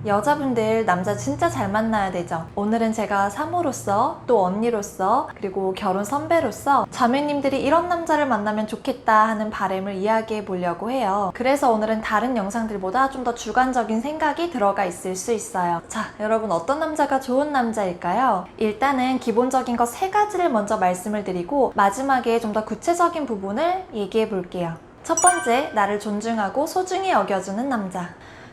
여자분들 남자 진짜 잘 만나야 되죠. 오늘은 제가 사모로서 또 언니로서 그리고 결혼 선배로서 자매님들이 이런 남자를 만나면 좋겠다 하는 바람을 이야기해 보려고 해요. 그래서 오늘은 다른 영상들보다 좀 더 주관적인 생각이 들어가 있을 수 있어요. 자, 여러분 어떤 남자가 좋은 남자일까요? 일단은 기본적인 거 3가지를 먼저 말씀을 드리고 마지막에 좀 더 구체적인 부분을 얘기해 볼게요. 첫 번째, 나를 존중하고 소중히 여겨주는 남자.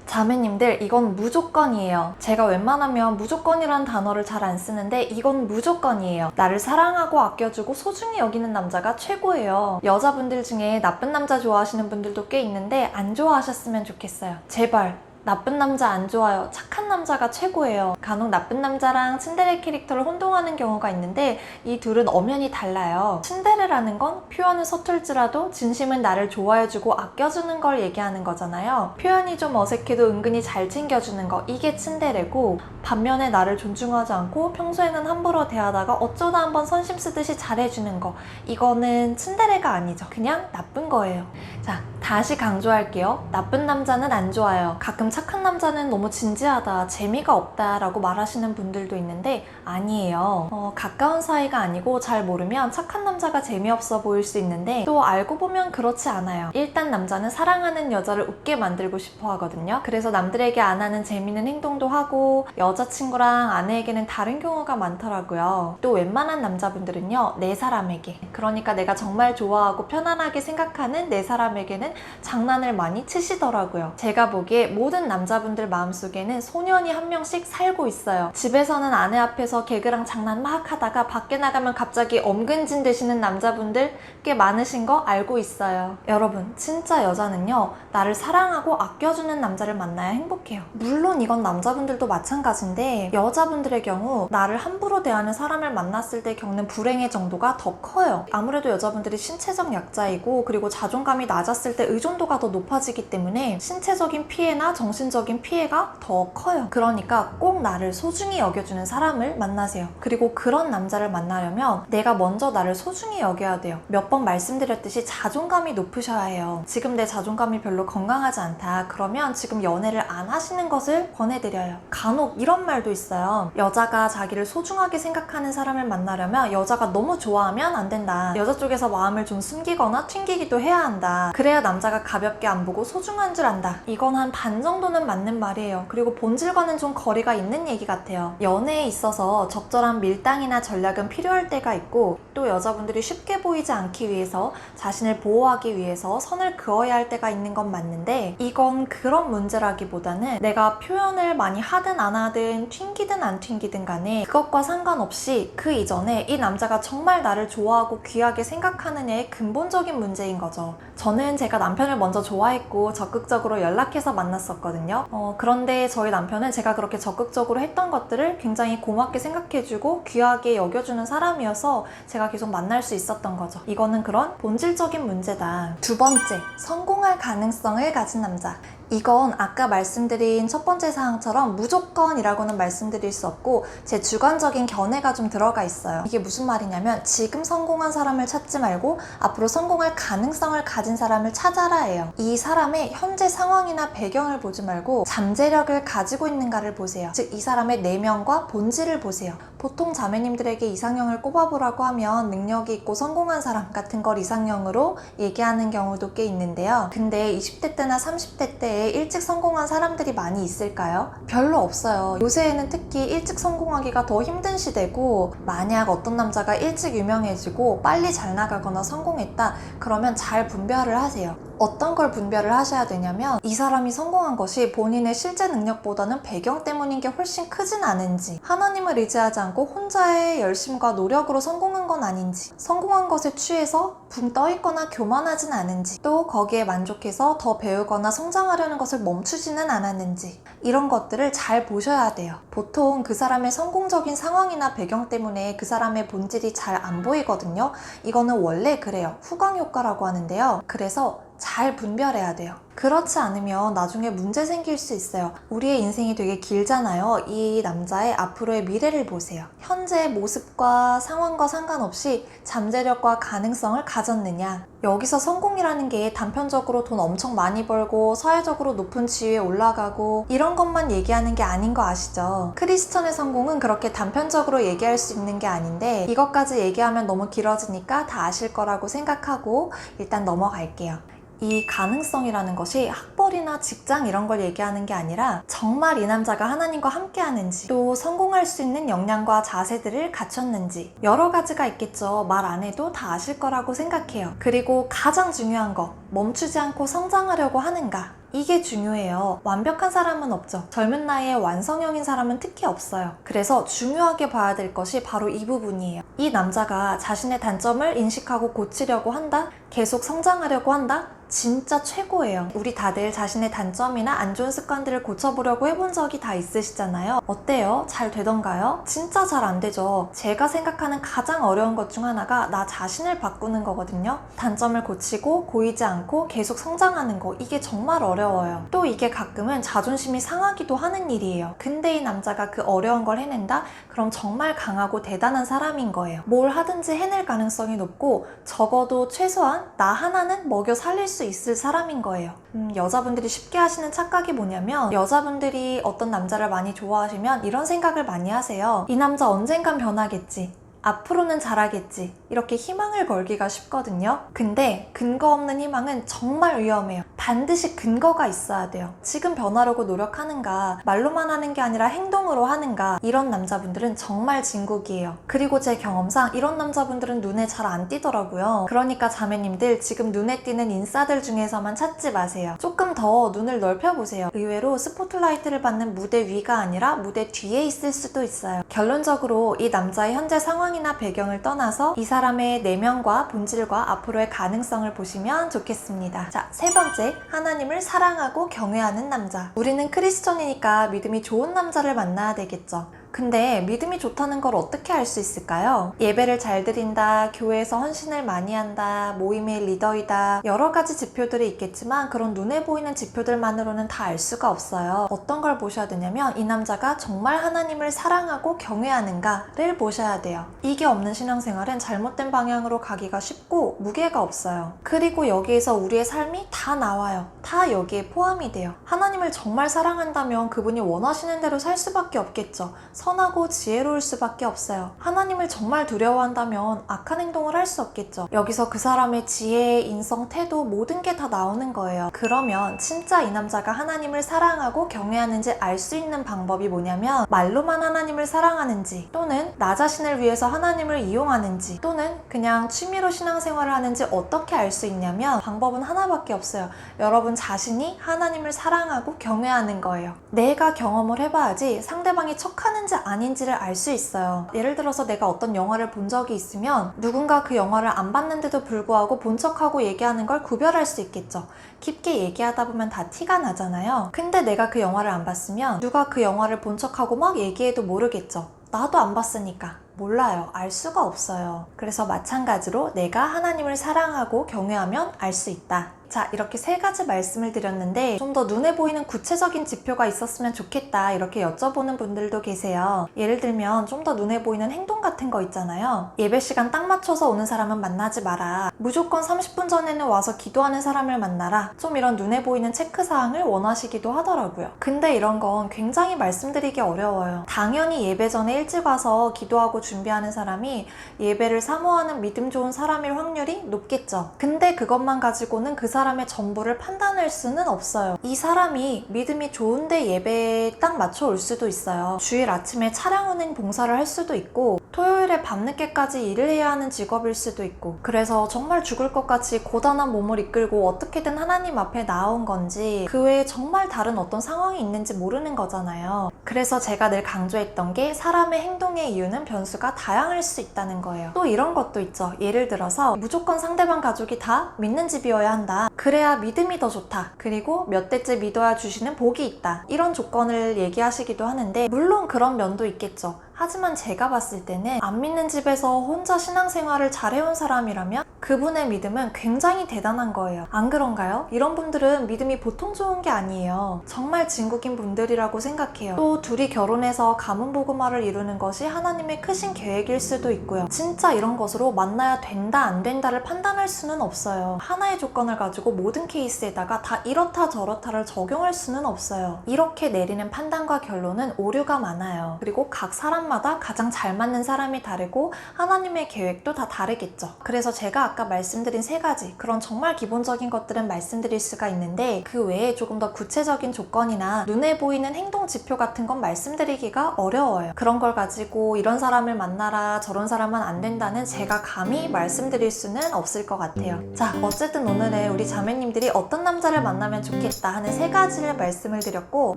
자매님들, 이건 무조건이에요. 제가 웬만하면 무조건이란 단어를 잘 안 쓰는데 이건 무조건이에요. 나를 사랑하고 아껴주고 소중히 여기는 남자가 최고예요. 여자분들 중에 나쁜 남자 좋아하시는 분들도 꽤 있는데 안 좋아하셨으면 좋겠어요. 제발 나쁜 남자 안 좋아요. 착한 남자가 최고예요. 간혹 나쁜 남자랑 츤데레 캐릭터를 혼동하는 경우가 있는데 이 둘은 엄연히 달라요. 츤데레라는 건 표현은 서툴지라도 진심은 나를 좋아해주고 아껴주는 걸 얘기하는 거잖아요. 표현이 좀 어색해도 은근히 잘 챙겨주는 거, 이게 츤데레고, 반면에 나를 존중하지 않고 평소에는 함부로 대하다가 어쩌다 한번 선심 쓰듯이 잘해주는 거, 이거는 츤데레가 아니죠. 그냥 나쁜 거예요. 자, 다시 강조할게요. 나쁜 남자는 안 좋아요. 가끔 착한 남자는 너무 진지하다, 재미가 없다 라고 말하시는 분들도 있는데 아니에요. 가까운 사이가 아니고 잘 모르면 착한 남자가 재미없어 보일 수 있는데 또 알고 보면 그렇지 않아요. 일단 남자는 사랑하는 여자를 웃게 만들고 싶어 하거든요. 그래서 남들에게 안 하는 재미있는 행동도 하고 여자친구랑 아내에게는 다른 경우가 많더라고요. 또 웬만한 남자분들은요, 내 사람에게, 그러니까 내가 정말 좋아하고 편안하게 생각하는 내 사람에게는 장난을 많이 치시더라고요. 제가 보기에 모든 남자분들 마음속에는 소년이 한 명씩 살고 있어요. 집에서는 아내 앞에서 개그랑 장난 막 하다가 밖에 나가면 갑자기 엄근진 되시는 남자분들 꽤 많으신 거 알고 있어요. 여러분, 진짜 여자는요, 나를 사랑하고 아껴주는 남자를 만나야 행복해요. 물론 이건 남자분들도 마찬가지인데 여자분들의 경우 나를 함부로 대하는 사람을 만났을 때 겪는 불행의 정도가 더 커요. 아무래도 여자분들이 신체적 약자이고 그리고 자존감이 낮았을 때 의존도가 더 높아지기 때문에 신체적인 피해나 정신적인 피해가 더 커요. 그러니까 꼭 나를 소중히 여겨주는 사람을 만나세요. 그리고 그런 남자를 만나려면 내가 먼저 나를 소중히 여겨야 돼요. 몇 번 말씀드렸듯이 자존감이 높으셔야 해요. 지금 내 자존감이 별로 건강하지 않다, 그러면 지금 연애를 안 하시는 것을 권해드려요. 간혹 이런 말도 있어요. 여자가 자기를 소중하게 생각하는 사람을 만나려면 여자가 너무 좋아하면 안 된다. 여자 쪽에서 마음을 좀 숨기거나 튕기기도 해야 한다. 그래야 남자가 가볍게 안 보고 소중한 줄 안다. 이건 한 반 정도는 맞는 말이에요. 그리고 본질과는 좀 거리가 있는 얘기 같아요. 연애에 있어서 적절한 밀당이나 전략은 필요할 때가 있고 또 여자분들이 쉽게 보이지 않기 위해서 자신을 보호하기 위해서 선을 그어야 할 때가 있는 건 맞는데 이건 그런 문제라기보다는 내가 표현을 많이 하든 안 하든 튕기든 안 튕기든 간에 그것과 상관없이 그 이전에 이 남자가 정말 나를 좋아하고 귀하게 생각하느냐의 근본적인 문제인 거죠. 저는 제가 남편을 먼저 좋아했고 적극적으로 연락해서 만났었거든요. 그런데 저희 남편은 제가 그렇게 적극적으로 했던 것들을 굉장히 고맙게 생각해주고 귀하게 여겨주는 사람이어서 제가 계속 만날 수 있었던 거죠. 이거는 그런 본질적인 문제다. 두 번째, 성공할 가능성을 가진 남자. 이건 아까 말씀드린 첫 번째 사항처럼 무조건이라고는 말씀드릴 수 없고 제 주관적인 견해가 좀 들어가 있어요. 이게 무슨 말이냐면 지금 성공한 사람을 찾지 말고 앞으로 성공할 가능성을 가진 사람을 찾아라 해요. 이 사람의 현재 상황이나 배경을 보지 말고 잠재력을 가지고 있는가를 보세요. 즉 이 사람의 내면과 본질을 보세요. 보통 자매님들에게 이상형을 꼽아보라고 하면 능력이 있고 성공한 사람 같은 걸 이상형으로 얘기하는 경우도 꽤 있는데요. 근데 20대 때나 30대 때에 일찍 성공한 사람들이 많이 있을까요? 별로 없어요. 요새에는 특히 일찍 성공하기가 더 힘든 시대고 만약 어떤 남자가 일찍 유명해지고 빨리 잘 나가거나 성공했다, 그러면 잘 분별을 하세요. 어떤 걸 분별을 하셔야 되냐면 이 사람이 성공한 것이 본인의 실제 능력보다는 배경 때문인 게 훨씬 크진 않은지, 하나님을 의지하지 않고 혼자의 열심과 노력으로 성공한 건 아닌지, 성공한 것에 취해서 붕 떠있거나 교만하진 않은지, 또 거기에 만족해서 더 배우거나 성장하려는 것을 멈추지는 않았는지, 이런 것들을 잘 보셔야 돼요. 보통 그 사람의 성공적인 상황이나 배경 때문에 그 사람의 본질이 잘 안 보이거든요. 이거는 원래 그래요. 후광 효과라고 하는데요. 그래서 잘 분별해야 돼요. 그렇지 않으면 나중에 문제 생길 수 있어요. 우리의 인생이 되게 길잖아요. 이 남자의 앞으로의 미래를 보세요. 현재의 모습과 상황과 상관없이 잠재력과 가능성을 가졌느냐. 여기서 성공이라는 게 단편적으로 돈 엄청 많이 벌고 사회적으로 높은 지위에 올라가고 이런 것만 얘기하는 게 아닌 거 아시죠? 크리스천의 성공은 그렇게 단편적으로 얘기할 수 있는 게 아닌데 이것까지 얘기하면 너무 길어지니까 다 아실 거라고 생각하고 일단 넘어갈게요. 이 가능성이라는 것이 학벌이나 직장 이런 걸 얘기하는 게 아니라 정말 이 남자가 하나님과 함께 하는지, 또 성공할 수 있는 역량과 자세들을 갖췄는지 여러 가지가 있겠죠. 말 안 해도 다 아실 거라고 생각해요. 그리고 가장 중요한 거, 멈추지 않고 성장하려고 하는가. 이게 중요해요. 완벽한 사람은 없죠. 젊은 나이에 완성형인 사람은 특히 없어요. 그래서 중요하게 봐야 될 것이 바로 이 부분이에요. 이 남자가 자신의 단점을 인식하고 고치려고 한다? 계속 성장하려고 한다? 진짜 최고예요. 우리 다들 자신의 단점이나 안 좋은 습관들을 고쳐보려고 해본 적이 다 있으시잖아요. 어때요? 잘 되던가요? 진짜 잘 안 되죠. 제가 생각하는 가장 어려운 것 중 하나가 나 자신을 바꾸는 거거든요. 단점을 고치고 고이지 않고 계속 성장하는 거, 이게 정말 어려워요. 또 이게 가끔은 자존심이 상하기도 하는 일이에요. 근데 이 남자가 그 어려운 걸 해낸다? 그럼 정말 강하고 대단한 사람인 거예요. 뭘 하든지 해낼 가능성이 높고 적어도 최소한 나 하나는 먹여 살릴 수 있을 사람인 거예요. 여자분들이 쉽게 하시는 착각이 뭐냐면 여자분들이 어떤 남자를 많이 좋아하시면 이런 생각을 많이 하세요. 이 남자 언젠간 변하겠지. 앞으로는 잘하겠지. 이렇게 희망을 걸기가 쉽거든요. 근데 근거 없는 희망은 정말 위험해요. 반드시 근거가 있어야 돼요. 지금 변하려고 노력하는가, 말로만 하는 게 아니라 행동으로 하는가, 이런 남자분들은 정말 진국이에요. 그리고 제 경험상 이런 남자분들은 눈에 잘 안 띄더라고요. 그러니까 자매님들, 지금 눈에 띄는 인싸들 중에서만 찾지 마세요. 조금 더 눈을 넓혀보세요. 의외로 스포트라이트를 받는 무대 위가 아니라 무대 뒤에 있을 수도 있어요. 결론적으로 이 남자의 현재 상황이나 배경을 떠나서 이 사람의 내면과 본질과 앞으로의 가능성을 보시면 좋겠습니다. 자, 세 번째, 하나님을 사랑하고 경외하는 남자. 우리는 크리스천이니까 믿음이 좋은 남자를 만나야 되겠죠. 근데 믿음이 좋다는 걸 어떻게 알 수 있을까요? 예배를 잘 드린다, 교회에서 헌신을 많이 한다, 모임의 리더이다, 여러 가지 지표들이 있겠지만 그런 눈에 보이는 지표들만으로는 다 알 수가 없어요. 어떤 걸 보셔야 되냐면 이 남자가 정말 하나님을 사랑하고 경외하는가를 보셔야 돼요. 이게 없는 신앙생활은 잘못된 방향으로 가기가 쉽고 무게가 없어요. 그리고 여기에서 우리의 삶이 다 나와요. 다 여기에 포함이 돼요. 하나님을 정말 사랑한다면 그분이 원하시는 대로 살 수밖에 없겠죠. 선하고 지혜로울 수밖에 없어요. 하나님을 정말 두려워한다면 악한 행동을 할 수 없겠죠. 여기서 그 사람의 지혜, 인성, 태도 모든 게 다 나오는 거예요. 그러면 진짜 이 남자가 하나님을 사랑하고 경외하는지 알 수 있는 방법이 뭐냐면 말로만 하나님을 사랑하는지, 또는 나 자신을 위해서 하나님을 이용하는지, 또는 그냥 취미로 신앙생활을 하는지 어떻게 알 수 있냐면 방법은 하나밖에 없어요. 여러분 자신이 하나님을 사랑하고 경외하는 거예요. 내가 경험을 해봐야지 상대방이 척하는지 아닌지를 알 수 있어요. 예를 들어서 내가 어떤 영화를 본 적이 있으면 누군가 그 영화를 안 봤는데도 불구하고 본 척하고 얘기하는 걸 구별할 수 있겠죠. 깊게 얘기하다 보면 다 티가 나잖아요. 근데 내가 그 영화를 안 봤으면 누가 그 영화를 본 척하고 막 얘기해도 모르겠죠. 나도 안 봤으니까. 몰라요. 알 수가 없어요. 그래서 마찬가지로 내가 하나님을 사랑하고 경외하면 알 수 있다. 자, 이렇게 세 가지 말씀을 드렸는데 좀 더 눈에 보이는 구체적인 지표가 있었으면 좋겠다 이렇게 여쭤보는 분들도 계세요. 예를 들면 좀 더 눈에 보이는 행동 같은 거 있잖아요. 예배 시간 딱 맞춰서 오는 사람은 만나지 마라. 무조건 30분 전에는 와서 기도하는 사람을 만나라. 좀 이런 눈에 보이는 체크사항을 원하시기도 하더라고요. 근데 이런 건 굉장히 말씀드리기 어려워요. 당연히 예배 전에 일찍 와서 기도하고 준비하는 사람이 예배를 사모하는 믿음 좋은 사람일 확률이 높겠죠. 근데 그것만 가지고는 그 사람의 전부를 판단할 수는 없어요. 이 사람이 믿음이 좋은데 예배에 딱 맞춰 올 수도 있어요. 주일 아침에 차량 운행 봉사를 할 수도 있고 토요일에 밤늦게까지 일을 해야 하는 직업일 수도 있고, 그래서 정말 죽을 것 같이 고단한 몸을 이끌고 어떻게든 하나님 앞에 나온 건지 그 외에 정말 다른 어떤 상황이 있는지 모르는 거잖아요. 그래서 제가 늘 강조했던 게 사람의 행동의 이유는 변수가 다양할 수 있다는 거예요. 또 이런 것도 있죠. 예를 들어서 무조건 상대방 가족이 다 믿는 집이어야 한다. 그래야 믿음이 더 좋다. 그리고 몇 대째 믿어야 주시는 복이 있다. 이런 조건을 얘기하시기도 하는데 물론 그런 면도 있겠죠. 하지만 제가 봤을 때는 안 안 믿는 집에서 혼자 신앙생활을 잘해온 사람이라면 그분의 믿음은 굉장히 대단한 거예요. 안 그런가요? 이런 분들은 믿음이 보통 좋은 게 아니에요. 정말 진국인 분들이라고 생각해요. 또 둘이 결혼해서 가문복음화를 이루는 것이 하나님의 크신 계획일 수도 있고요. 진짜 이런 것으로 만나야 된다 안 된다를 판단할 수는 없어요. 하나의 조건을 가지고 모든 케이스에다가 다 이렇다 저렇다를 적용할 수는 없어요. 이렇게 내리는 판단과 결론은 오류가 많아요. 그리고 각 사람마다 가장 잘 맞는 사람이 다르고 하나님의 계획도 다 다르겠죠. 그래서 제가 아까 말씀드린 3가지 그런 정말 기본적인 것들은 말씀드릴 수가 있는데 그 외에 조금 더 구체적인 조건이나 눈에 보이는 행동 지표 같은 건 말씀드리기가 어려워요. 그런 걸 가지고 이런 사람을 만나라 저런 사람은 안 된다는 제가 감히 말씀드릴 수는 없을 것 같아요. 자, 어쨌든 오늘은 우리 자매님들이 어떤 남자를 만나면 좋겠다 하는 3가지를 말씀을 드렸고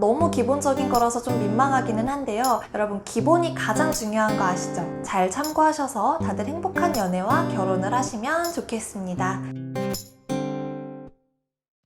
너무 기본적인 거라서 좀 민망하기는 한데요. 여러분 기본이 가장 중요한 거 아시죠? 잘 참고하셔서 다들 행복한 연애와 결혼을 하시면 좋겠습니다.